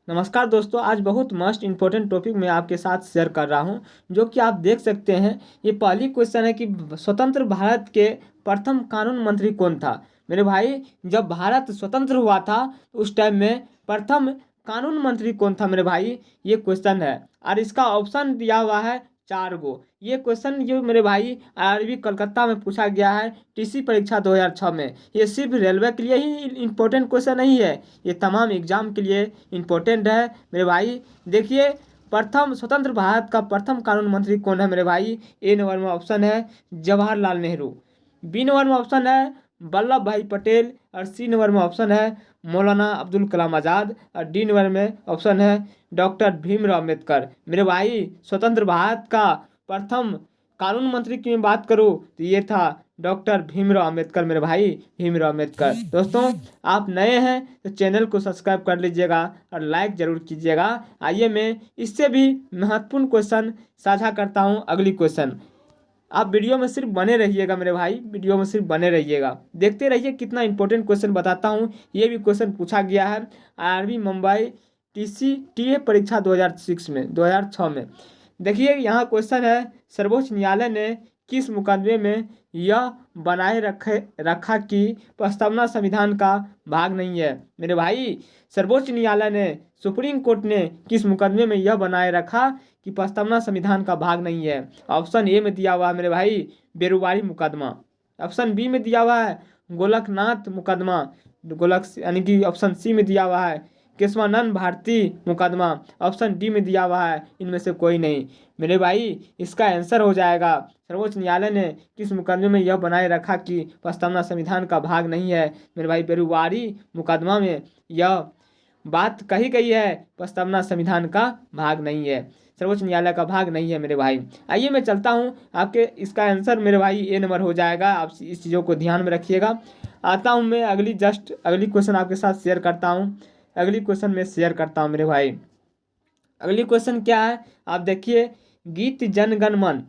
नमस्कार दोस्तों, आज बहुत मस्ट इम्पोर्टेंट टॉपिक मैं आपके साथ शेयर कर रहा हूं, जो कि आप देख सकते हैं। ये पहली क्वेश्चन है कि स्वतंत्र भारत के प्रथम कानून मंत्री कौन था। मेरे भाई, जब भारत स्वतंत्र हुआ था तो उस टाइम में प्रथम कानून मंत्री कौन था मेरे भाई, ये क्वेश्चन है। और इसका ऑप्शन दिया हुआ है 4 गो। ये क्वेश्चन जो मेरे भाई आरआरबी कलकत्ता में पूछा गया है टीसी परीक्षा 2006 में। ये सिर्फ रेलवे के लिए ही इम्पोर्टेंट क्वेश्चन नहीं है, ये तमाम एग्जाम के लिए इम्पोर्टेंट है मेरे भाई। देखिए, प्रथम स्वतंत्र भारत का प्रथम कानून मंत्री कौन है मेरे भाई। ए नंबर में ऑप्शन है जवाहरलाल नेहरू। बी नंबर में ऑप्शन है वल्लभ भाई पटेल। और सी नंबर में ऑप्शन है मौलाना अब्दुल कलाम आज़ाद। और डी नंबर में ऑप्शन है डॉक्टर भीमराव अम्बेडकर। मेरे भाई, स्वतंत्र भारत का प्रथम कानून मंत्री की मैं बात करूँ तो ये था डॉक्टर भीमराव अम्बेडकर। मेरे भाई, भीमराव अम्बेडकर। दोस्तों, आप नए हैं तो चैनल को सब्सक्राइब कर लीजिएगा और लाइक जरूर कीजिएगा। आइए मैं इससे भी महत्वपूर्ण क्वेश्चन साझा करता हूं। अगली क्वेश्चन, आप वीडियो में सिर्फ बने रहिएगा मेरे भाई, वीडियो में सिर्फ बने रहिएगा, देखते रहिए कितना इंपॉर्टेंट क्वेश्चन बताता हूं। ये भी क्वेश्चन पूछा गया है आरआरबी मुंबई टीए परीक्षा 2006 में। देखिए, यहाँ क्वेश्चन है, सर्वोच्च न्यायालय ने किस मुकदमे में यह बनाए रखा कि प्रस्तावना संविधान का भाग नहीं है। मेरे भाई, सर्वोच्च न्यायालय ने, सुप्रीम कोर्ट ने किस मुकदमे में यह बनाए रखा कि प्रस्तावना संविधान का भाग नहीं है। ऑप्शन ए में दिया हुआ है मेरे भाई बेरुवारी मुकदमा। ऑप्शन बी में दिया हुआ है गोलकनाथ मुकदमा, गोलक यानी कि ऑप्शन सी में दिया हुआ है केशवानंद भारती मुकदमा। ऑप्शन डी में दिया हुआ है इनमें से कोई नहीं। मेरे भाई, इसका आंसर हो जाएगा सर्वोच्च न्यायालय ने किस मुकदमे में यह बनाए रखा कि प्रस्तावना संविधान का भाग नहीं है। मेरे भाई, बेरुवारी मुकदमा में यह बात कही गई है प्रस्तावना संविधान का भाग नहीं है, सर्वोच्च न्यायालय का भाग नहीं है मेरे भाई। आइए मैं चलता हूँ, आपके इसका आंसर मेरे भाई ए नंबर हो जाएगा। आप इस चीज़ों को ध्यान में रखिएगा। आता हूँ मैं अगली क्वेश्चन आपके साथ शेयर करता हूँ। अगली क्वेश्चन में शेयर करता हूँ मेरे भाई। अगली क्वेश्चन क्या है, आप देखिए, गीत जन गण मन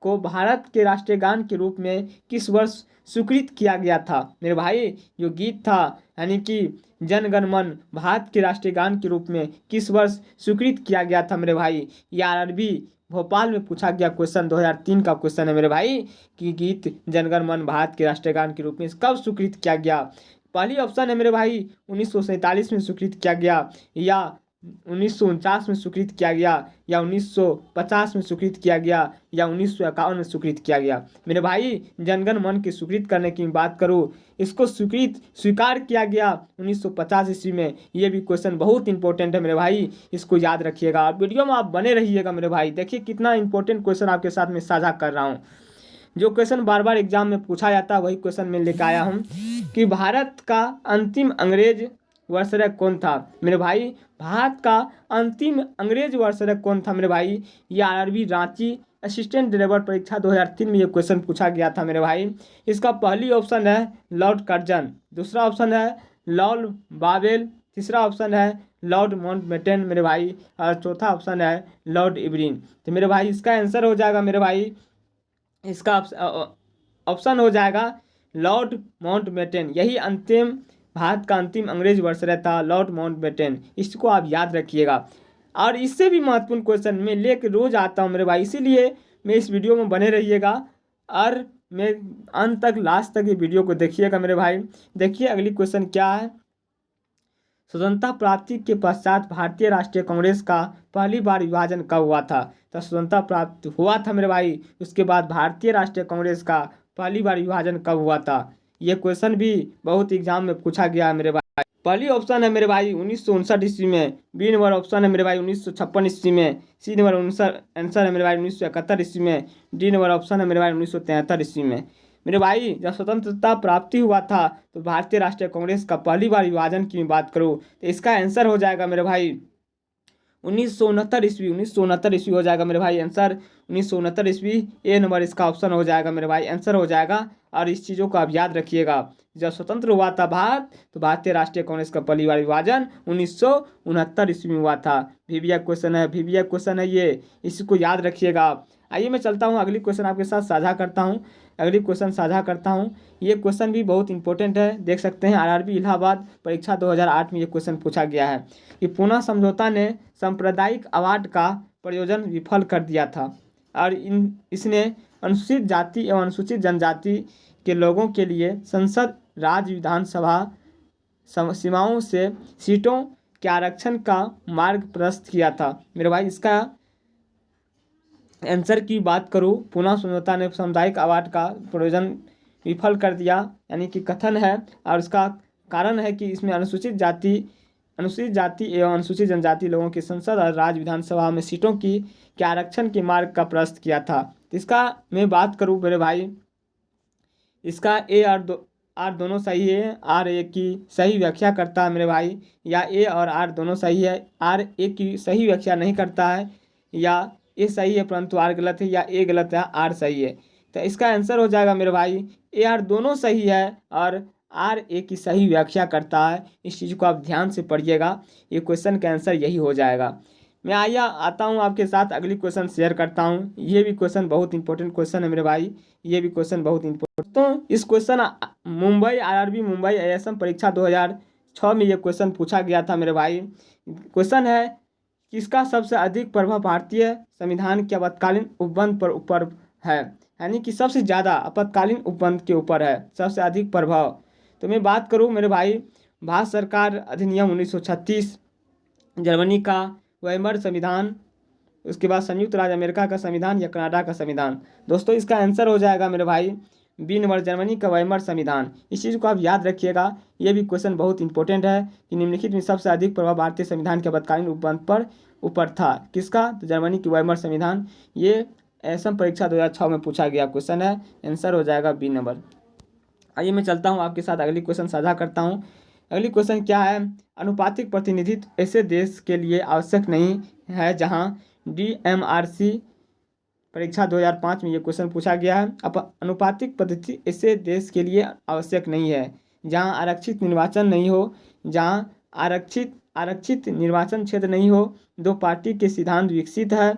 को भारत के राष्ट्रीय गान के रूप में किस वर्ष स्वीकृत किया गया था। मेरे भाई, जो गीत था यानी कि जन गण मन भारत के राष्ट्रीय गान के रूप में किस वर्ष स्वीकृत किया गया था मेरे भाई। ये आरआरबी भोपाल में पूछा गया क्वेश्चन 2003 का क्वेश्चन है मेरे भाई, कि गीत जन गण मन भारत के राष्ट्रीय गान के रूप में कब स्वीकृत किया गया। पहली ऑप्शन है मेरे भाई 1947 में स्वीकृत किया गया, या 1949 में स्वीकृत किया गया, या 1950 में स्वीकृत किया गया, या 1951 में स्वीकृत किया गया। मेरे भाई, जनगण मन की स्वीकृत करने की बात करूँ, इसको स्वीकार किया गया 1950 ईस्वी में। ये भी क्वेश्चन बहुत इंपॉर्टेंट है मेरे भाई, इसको याद रखिएगा। वीडियो में आप बने रहिएगा मेरे भाई। देखिए कितना इंपॉर्टेंट क्वेश्चन आपके साथ में साझा कर रहा हूँ। जो क्वेश्चन बार बार एग्जाम में पूछा जाता है वही क्वेश्चन मैं लेकर आया हूँ, कि भारत का अंतिम अंग्रेज वर्षरक कौन था। मेरे भाई, भारत का अंतिम अंग्रेज वर्षरक कौन था मेरे भाई। ये आरआरबी रांची असिस्टेंट डायरेक्टर परीक्षा 2003 में ये क्वेश्चन पूछा गया था मेरे भाई। इसका पहली ऑप्शन है लॉर्ड कर्जन, दूसरा ऑप्शन है लॉर्ड बावेल, तीसरा ऑप्शन है लॉर्ड माउंटबेटन मेरे भाई, और चौथा ऑप्शन है लॉर्ड इरविन। तो मेरे भाई, इसका आंसर हो जाएगा मेरे भाई, इसका ऑप्शन हो जाएगा लॉर्ड माउंटबेटन। यही अंतिम भारत का अंतिम अंग्रेज वर्षरय था, लॉर्ड माउंटबेटन। इसको आप याद रखिएगा। और इससे भी महत्वपूर्ण क्वेश्चन मैं लेकर रोज आता हूँ मेरे भाई, इसीलिए मैं इस वीडियो में बने रहिएगा और मैं अंत तक, लास्ट तक ये वीडियो को देखिएगा मेरे भाई। देखिए अगली क्वेश्चन क्या है, स्वतंत्रता प्राप्ति के पश्चात भारतीय राष्ट्रीय कांग्रेस का पहली बार विभाजन कब हुआ था। तो स्वतंत्रता प्राप्त हुआ था मेरे भाई, उसके बाद भारतीय राष्ट्रीय कांग्रेस का पहली बार विभाजन कब हुआ था। ये क्वेश्चन भी बहुत एग्जाम में पूछा गया है मेरे भाई। पहली ऑप्शन है मेरे भाई 1959 ईस्वी में, बी नंबर ऑप्शन है मेरे भाई 1956 ईस्वी में, सी नंबर आंसर है मेरे भाई 1971 ईस्वी में, डी नंबर ऑप्शन है मेरे भाई 1973 ईस्वी में। मेरे भाई, जब स्वतंत्रता प्राप्ति हुआ था तो भारतीय राष्ट्रीय कांग्रेस का पहली बार विभाजन की बात करूँ तो इसका आंसर हो जाएगा मेरे भाई 1969 ईस्वी। 1969 ईस्वी हो जाएगा मेरे भाई आंसर, 1969 ईस्वी। ए नंबर इसका ऑप्शन हो जाएगा मेरे भाई, आंसर हो जाएगा। और इस चीज़ों को आप याद रखिएगा, जब स्वतंत्र हुआ था भारत तो भारतीय राष्ट्रीय कांग्रेस का पहली बार विभाजन 1969 ईस्वी में हुआ था। वीवीआई क्वेश्चन है, वीवीआई क्वेश्चन है ये, इसको याद रखिएगा। आइए मैं चलता हूँ अगली क्वेश्चन आपके साथ साझा करता हूँ। अगली क्वेश्चन साझा करता हूँ। ये क्वेश्चन भी बहुत इंपॉर्टेंट है, देख सकते हैं आरआरबी इलाहाबाद परीक्षा 2008 में ये क्वेश्चन पूछा गया है कि पूना समझौता ने सांप्रदायिक अवार्ड का प्रयोजन विफल कर दिया था और इसने अनुसूचित जाति एवं अनुसूचित जनजाति के लोगों के लिए संसद राज्य विधानसभा सीमाओं से सीटों के आरक्षण का मार्ग प्रशस्त किया था। मेरे भाई इसका आंसर की बात करूँ, पूना समझौता ने सामुदायिक अवार्ड का प्रयोजन विफल कर दिया, यानी कि कथन है, और इसका कारण है कि इसमें अनुसूचित जाति एवं अनुसूचित जनजाति लोगों की संसद और राज्य विधानसभा में सीटों की के आरक्षण के मार्ग का प्रशस्त किया था। इसका मैं बात करूँ मेरे भाई, इसका ए और आर दोनों सही है। आर ए की सही व्याख्या करता है मेरे भाई, या ए और आर दोनों सही है। आर ए की सही व्याख्या नहीं करता है, या ए सही है परंतु आर गलत है, या ए गलत है आर सही है। तो इसका आंसर हो जाएगा मेरे भाई ए आर दोनों सही है और आर ए की सही व्याख्या करता है। इस चीज़ को आप ध्यान से पढ़िएगा, ये क्वेश्चन का आंसर यही हो जाएगा। मैं आता हूँ आपके साथ अगली क्वेश्चन शेयर करता हूँ। ये भी क्वेश्चन बहुत इंपॉर्टेंट क्वेश्चन है मेरे भाई, ये भी क्वेश्चन बहुत इंपॉर्टेंट। तो इस question Mumbai RRB Mumbai IAM परीक्षा 2006 में ये क्वेश्चन पूछा गया था मेरे भाई। क्वेश्चन है किसका सबसे अधिक प्रभाव भारतीय संविधान के आपातकालीन उपबंध पर ऊपर है, यानी कि सबसे ज़्यादा आपातकालीन उपबंध के ऊपर है सबसे अधिक प्रभाव। तो मैं बात करूँ मेरे भाई, भारत सरकार अधिनियम 1936, जर्मनी का वाइमर संविधान, उसके बाद संयुक्त राज्य अमेरिका का संविधान या कनाडा का संविधान। दोस्तों इसका आंसर हो जाएगा मेरे भाई बी नंबर, जर्मनी का वाइमर संविधान। इस चीज़ को आप याद रखिएगा, ये भी क्वेश्चन बहुत इंपॉर्टेंट है कि निम्नलिखित में सबसे अधिक प्रभाव भारतीय संविधान के आपातकालीन उपबंध पर ऊपर था, किसका? तो जर्मनी की वाइमर संविधान। ये असम परीक्षा 2006 में पूछा गया क्वेश्चन है, आंसर हो जाएगा बी नंबर। आइए मैं चलता हूँ आपके साथ अगली क्वेश्चन साझा करता हूँ। अगली क्वेश्चन क्या है, अनुपातिक प्रतिनिधित्व ऐसे देश के लिए आवश्यक नहीं है जहाँ DMRC परीक्षा 2005 में ये क्वेश्चन पूछा गया है। अनुपातिक पद्धति ऐसे देश के लिए आवश्यक नहीं है जहाँ आरक्षित निर्वाचन नहीं हो, जहाँ आरक्षित निर्वाचन क्षेत्र नहीं हो, दो पार्टी के सिद्धांत विकसित है,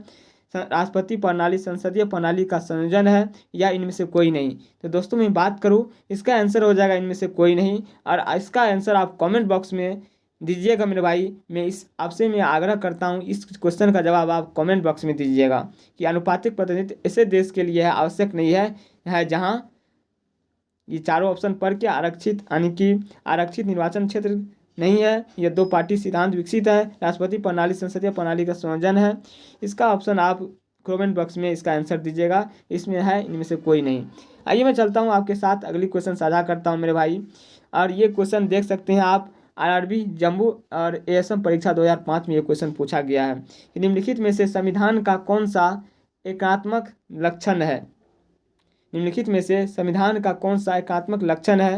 राष्ट्रपति प्रणाली संसदीय प्रणाली का संयोजन है, या इनमें से कोई नहीं। तो दोस्तों मैं बात करूं, इसका आंसर हो जाएगा इनमें से कोई नहीं, और इसका आंसर आप कमेंट बॉक्स में दीजिएगा मेरे भाई। आपसे मैं आग्रह करता हूं इस क्वेश्चन का जवाब आप कमेंट बॉक्स में दीजिएगा कि अनुपातिक प्रतिनिधित्व ऐसे देश के लिए है आवश्यक नहीं है जहाँ ये चारों ऑप्शन पढ़ के आरक्षित, यानी कि आरक्षित निर्वाचन क्षेत्र नहीं है, ये दो पार्टी सिद्धांत विकसित है, राष्ट्रपति प्रणाली संसदीय प्रणाली का संयोजन है। इसका ऑप्शन आप कमेंट बॉक्स में इसका आंसर दीजिएगा, इसमें है इनमें से कोई नहीं। आइए मैं चलता हूं आपके साथ अगली क्वेश्चन साझा करता हूं मेरे भाई, और ये क्वेश्चन देख सकते हैं आप आरआरबी जम्मू और एएसएम परीक्षा 2005 में ये क्वेश्चन पूछा गया है कि निम्नलिखित में से संविधान का कौन सा एकात्मक लक्षण है। निम्नलिखित में से संविधान का कौन सा एकात्मक लक्षण है,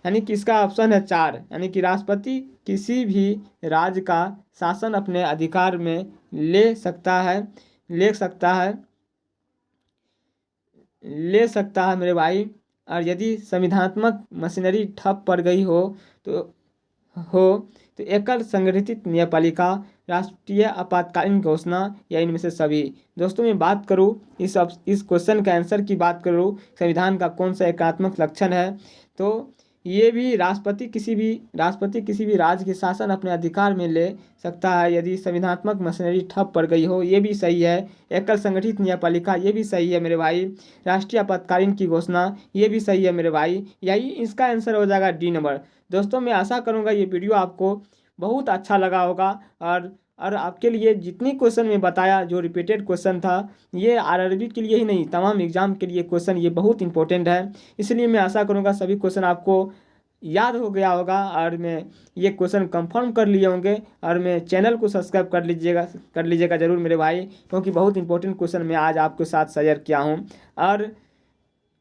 यानी कि इसका ऑप्शन है 4, यानी कि राष्ट्रपति किसी भी राज्य का शासन अपने अधिकार में ले सकता है मेरे भाई, और यदि संविधानात्मक मशीनरी ठप पड़ गई हो तो एकल संगठित न्यायपालिका, राष्ट्रीय आपातकालीन घोषणा, या इनमें से सभी। दोस्तों मैं बात करूं इस क्वेश्चन का आंसर की बात करूं, संविधान का कौन सा एकात्मक लक्षण है, तो ये भी राष्ट्रपति किसी भी राज्य के शासन अपने अधिकार में ले सकता है यदि संविधानात्मक मशीनरी ठप पड़ गई हो, ये भी सही है। एकल संगठित न्यायपालिका, ये भी सही है मेरे भाई। राष्ट्रीय आपातकालीन की घोषणा, ये भी सही है मेरे भाई। यही इसका आंसर हो जाएगा डी नंबर। दोस्तों मैं आशा करूँगा ये वीडियो आपको बहुत अच्छा लगा होगा, और आपके लिए जितनी क्वेश्चन में बताया जो रिपीटेड क्वेश्चन था, ये आरआरबी के लिए ही नहीं तमाम एग्जाम के लिए क्वेश्चन ये बहुत इंपॉर्टेंट है। इसलिए मैं आशा करूँगा सभी क्वेश्चन आपको याद हो गया होगा, और मैं ये क्वेश्चन कंफर्म कर लिए होंगे, और मैं चैनल को सब्सक्राइब कर लीजिएगा ज़रूर मेरे भाई, क्योंकि बहुत इंपॉर्टेंट क्वेश्चन मैं आज आपके साथ शेयर किया हूँ। और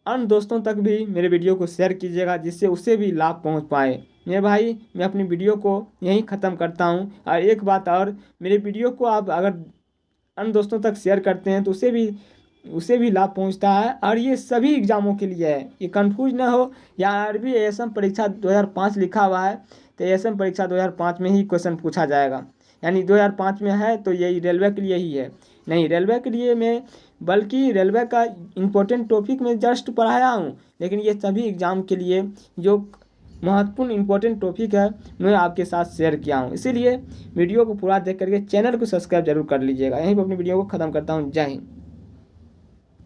अन्य दोस्तों तक भी मेरे वीडियो को शेयर कीजिएगा जिससे उसे भी लाभ पहुंच पाए। मेरे भाई मैं अपनी वीडियो को यहीं ख़त्म करता हूं, और एक बात और, मेरे वीडियो को आप अगर अन्य दोस्तों तक शेयर करते हैं तो उसे भी लाभ पहुंचता है, और ये सभी एग्ज़ामों के लिए है, ये कंफ्यूज ना हो। यहाँ आरआरबी एएसएम परीक्षा 2005 लिखा हुआ है, तो एएसएम परीक्षा 2005 में ही क्वेश्चन पूछा जाएगा, यानी 2005 में है तो यही रेलवे के लिए ही है। नहीं, रेलवे के लिए मैं बल्कि रेलवे का इम्पोर्टेंट टॉपिक मैं जस्ट पढ़ाया हूँ, लेकिन ये सभी एग्ज़ाम के लिए जो महत्वपूर्ण इंपॉर्टेंट टॉपिक है मैं आपके साथ शेयर किया हूँ। इसीलिए वीडियो को पूरा देख करके चैनल को सब्सक्राइब जरूर कर लीजिएगा। यहीं पर अपनी वीडियो को ख़त्म करता हूँ। जय हिंद।